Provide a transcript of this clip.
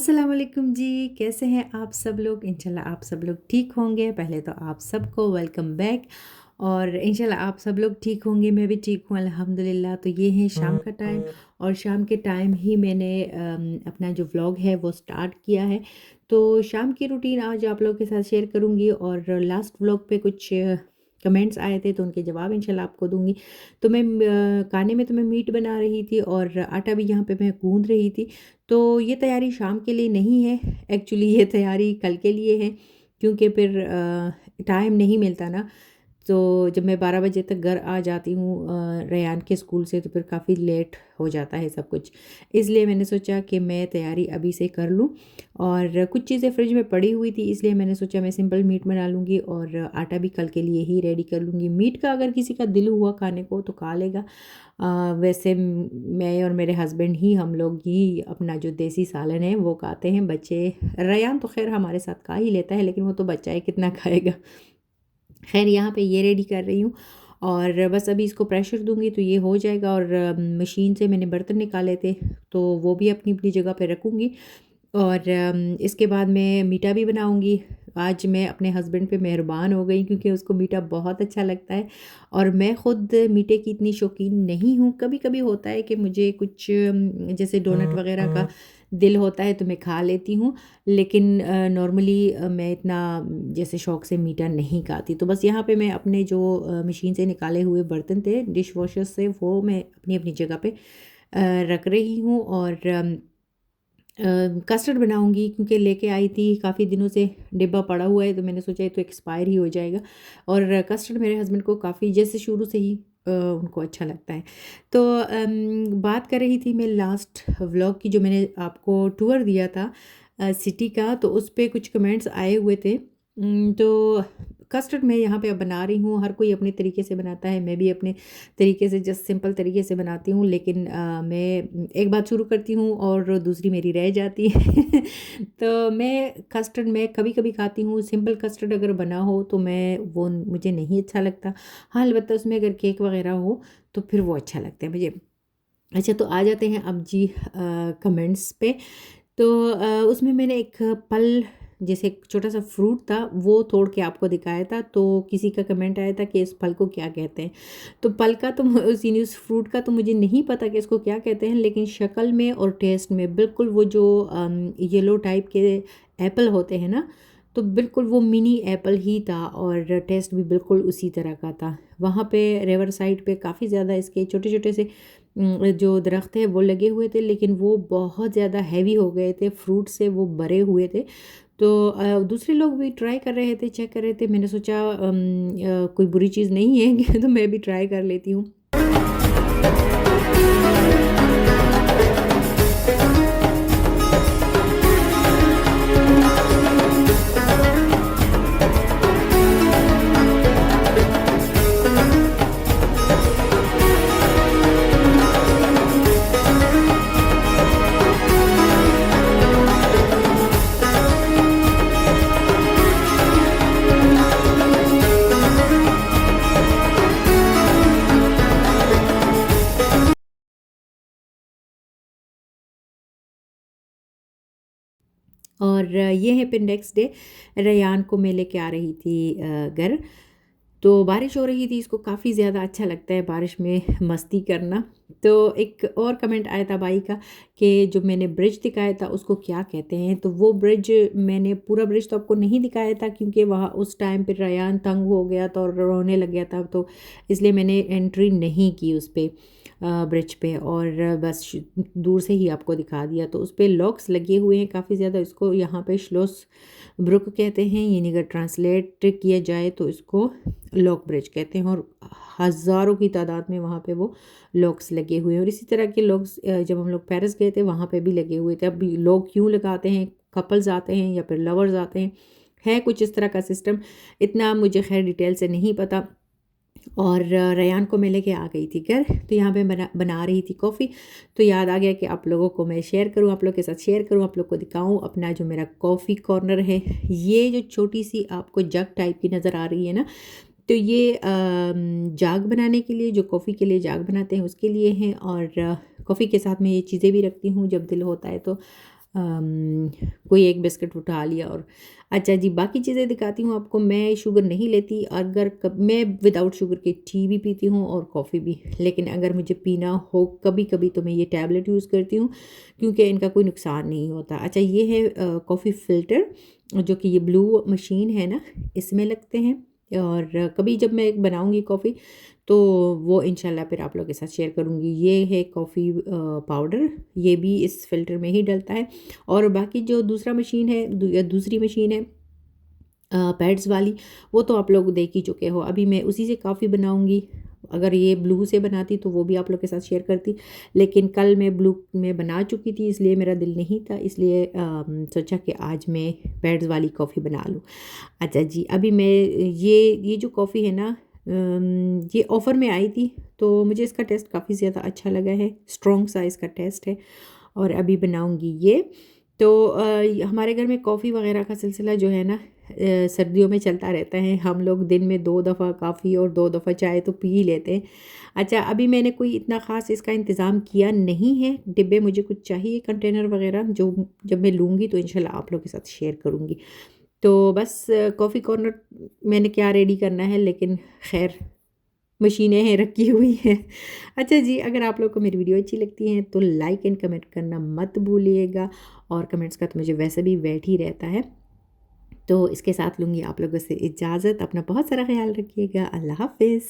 अस्सलाम वालेकुम जी, कैसे हैं आप सब लोग? इंशाल्लाह आप सब लोग ठीक होंगे। पहले तो आप सबको वेलकम बैक और इंशाल्लाह आप सब लोग ठीक होंगे, मैं भी ठीक हूँ अल्हम्दुलिल्लाह। तो ये है शाम का टाइम और शाम के टाइम ही मैंने अपना जो व्लॉग है वो स्टार्ट किया है। तो शाम की रूटीन आज आप लोगों के साथ शेयर करूँगी और लास्ट व्लॉग पे कुछ कमेंट्स आए थे तो उनके जवाब इंशाल्लाह आपको दूँगी। तो मैं खाने में तो मैं मीट बना रही थी और आटा भी यहाँ पे मैं गूँध रही थी। तो ये तैयारी शाम के लिए नहीं है, एक्चुअली ये तैयारी कल के लिए है क्योंकि फिर टाइम नहीं मिलता ना। तो जब मैं 12 बजे तक घर आ जाती हूँ रेयान के स्कूल से तो फिर काफ़ी लेट हो जाता है सब कुछ। इसलिए मैंने सोचा कि मैं तैयारी अभी से कर लूँ और कुछ चीज़ें फ्रिज में पड़ी हुई थी इसलिए मैंने सोचा मैं सिंपल मीट बना लूँगी और आटा भी कल के लिए ही रेडी कर लूँगी। मीट का अगर किसी का दिल हुआ खाने को तो खा लेगा। वैसे मैं और मेरे हस्बैंड ही हम लोग ही अपना जो देसी सालन है वो खाते हैं। बच्चे रेयान तो ख़ैर हमारे साथ खा ही लेता है लेकिन वो तो बच्चा है कितना खाएगा। ख़ैर यहाँ पे ये रेडी कर रही हूँ और बस अभी इसको प्रेशर दूँगी तो ये हो जाएगा और मशीन से मैंने बर्तन निकाले थे तो वो भी अपनी-अपनी जगह पे रखूँगी और इसके बाद मैं मीठा भी बनाऊँगी। आज मैं अपने हस्बैंड पे मेहरबान हो गई क्योंकि उसको मीठा बहुत अच्छा लगता है और मैं ख़ुद मीठे की इतनी शौकीन नहीं हूँ। कभी-कभी होता है कि मुझे कुछ जैसे डोनट वग़ैरह का दिल होता है तो मैं खा लेती हूँ, लेकिन नॉर्मली मैं इतना जैसे शौक़ से मीठा नहीं खाती। तो बस यहाँ पे मैं अपने जो मशीन से निकाले हुए बर्तन थे डिश वॉशर से वो मैं अपनी-अपनी जगह पे रख रही हूँ और कस्टर्ड बनाऊँगी क्योंकि लेके आई थी काफ़ी दिनों से डिब्बा पड़ा हुआ है तो मैंने सोचा ये तो एक्सपायर ही हो जाएगा और कस्टर्ड मेरे हस्बैंड को काफ़ी जैसे शुरू से ही उनको अच्छा लगता है। तो बात कर रही थी मैं लास्ट व्लॉग की जो मैंने आपको टूर दिया था सिटी का तो उस पे कुछ कमेंट्स आए हुए थे। तो कस्टर्ड मैं यहाँ पे अब बना रही हूँ, हर कोई अपने तरीके से बनाता है, मैं भी अपने तरीके से जस्ट सिंपल तरीके से बनाती हूँ लेकिन मैं एक बात शुरू करती हूँ और दूसरी मेरी रह जाती है। तो मैं कस्टर्ड मैं कभी-कभी खाती हूँ, सिंपल कस्टर्ड अगर बना हो तो मैं वो मुझे नहीं अच्छा लगता। हाँ, अलबत्ता उसमें अगर केक वग़ैरह हो तो फिर वो अच्छा लगता है मुझे। अच्छा तो आ जाते हैं अब जी कमेंट्स पे। तो उसमें मैंने एक फल जैसे एक छोटा-सा फ्रूट था वो तोड़ के आपको दिखाया था तो किसी का कमेंट आया था कि इस फल को क्या कहते हैं? तो फल का तो उस फ्रूट का तो मुझे नहीं पता कि इसको क्या कहते हैं लेकिन शक्ल में और टेस्ट में बिल्कुल वो जो येलो टाइप के एप्पल होते हैं ना, तो बिल्कुल वो मिनी एप्पल ही था और टेस्ट भी बिल्कुल उसी तरह का था। वहाँ पे रिवर साइड पे काफ़ी ज़्यादा इसके छोटे-छोटे से जो दरख्त है वो लगे हुए थे लेकिन वो बहुत ज़्यादा हैवी हो गए थे, फ्रूट से वो भरे हुए थे। तो दूसरे लोग भी ट्राई कर रहे थे, चेक कर रहे थे, मैंने सोचा कोई बुरी चीज़ नहीं है तो मैं भी ट्राई कर लेती हूँ। और ये है फिर नेक्स्ट डे रेयान को मैं लेके आ रही थी घर। तो बारिश हो रही थी, इसको काफ़ी ज़्यादा अच्छा लगता है बारिश में मस्ती करना। तो एक और कमेंट आया था भाई का कि जो मैंने ब्रिज दिखाया था उसको क्या कहते हैं? तो वो ब्रिज मैंने पूरा ब्रिज तो आपको नहीं दिखाया था क्योंकि वहाँ उस टाइम पे रेयान तंग हो गया था और रोने लग गया था तो इसलिए मैंने एंट्री नहीं की उस पे ब्रिज पे और बस दूर से ही आपको दिखा दिया। तो उस पे लॉक्स लगे हुए हैं काफ़ी ज़्यादा, इसको यहाँ पे श्लोस ब्रुक कहते हैं, यानी अगर ट्रांसलेट किया जाए तो इसको लॉक ब्रिज कहते हैं और हज़ारों की तादाद में वहाँ पे वो लॉक्स लगे हुए हैं और इसी तरह के लॉक्स जब हम लोग पेरिस गए थे वहाँ पे भी लगे हुए थे। अब भी लोग क्यों लगाते हैं, कपल्स आते हैं या फिर लवर्स आते हैं, है कुछ इस तरह का सिस्टम, इतना मुझे खैर डिटेल से नहीं पता। और रेयान को मैं लेके आ गई थी घर, तो यहाँ पे बना रही थी कॉफ़ी, तो याद आ गया कि आप लोगों को मैं शेयर करूँ, आप लोग के साथ शेयर करूँ, आप लोग को दिखाऊँ अपना जो मेरा कॉफ़ी कॉर्नर है। ये जो छोटी सी आपको जग टाइप की नज़र आ रही है ना, तो ये जाग बनाने के लिए, जो कॉफ़ी के लिए जाग बनाते हैं उसके लिए हैं और कॉफ़ी के साथ मैं ये चीज़ें भी रखती हूँ जब दिल होता है तो कोई एक बिस्किट उठा लिया और अच्छा जी, बाकी चीज़ें दिखाती हूँ आपको। मैं शुगर नहीं लेती, अगर मैं विदाउट शुगर के टी भी पीती हूँ और कॉफ़ी भी, लेकिन अगर मुझे पीना हो कभी कभी तो मैं ये टैबलेट यूज़ करती हूँ, क्योंकि इनका कोई नुकसान नहीं होता। अच्छा, ये है कॉफ़ी फ़िल्टर, जो कि ये ब्लू मशीन है ना, इसमें लगते हैं। और कभी जब मैं बनाऊँगी कॉफ़ी तो वो इंशाल्लाह फिर आप लोगों के साथ शेयर करूँगी। ये है कॉफ़ी पाउडर, ये भी इस फ़िल्टर में ही डलता है। और बाकी जो दूसरा मशीन है, दूसरी मशीन है पैड्स वाली, वो तो आप लोग देख ही चुके हो। अभी मैं उसी से कॉफ़ी बनाऊँगी। अगर ये ब्लू से बनाती तो वो भी आप लोग के साथ शेयर करती, लेकिन कल मैं ब्लू में बना चुकी थी, इसलिए मेरा दिल नहीं था, इसलिए सोचा कि आज मैं पैड्स वाली कॉफ़ी बना लूँ। अच्छा जी, अभी मैं ये जो कॉफ़ी है ना, ये ऑफ़र में आई थी, तो मुझे इसका टेस्ट काफ़ी ज़्यादा अच्छा लगा है, स्ट्रॉन्ग सा इसका टेस्ट है। और अभी बनाऊँगी ये। तो हमारे घर में कॉफ़ी वग़ैरह का सिलसिला जो है ना, सर्दियों में चलता रहता है। हम लोग दिन में 2 दफ़ा कॉफ़ी और 2 दफ़ा चाय तो पी ही लेते हैं। अच्छा, अभी मैंने कोई इतना ख़ास इसका इंतज़ाम किया नहीं है। डिब्बे मुझे कुछ चाहिए, कंटेनर वग़ैरह, जो जब मैं लूँगी तो इंशाल्लाह आप लोगों के साथ शेयर करूँगी। तो बस कॉफ़ी कॉर्नर मैंने क्या रेडी करना है, लेकिन ख़ैर मशीनें हैं रखी हुई हैं। अच्छा जी, अगर आप लोग को मेरी वीडियो अच्छी लगती है तो लाइक एंड कमेंट करना मत भूलिएगा, और कमेंट्स का तो मुझे वैसे भी वेट ही रहता है। तो इसके साथ लूँगी आप लोगों से इजाज़त। अपना बहुत सारा ख़्याल रखिएगा। अल्लाह हाफ़िज़।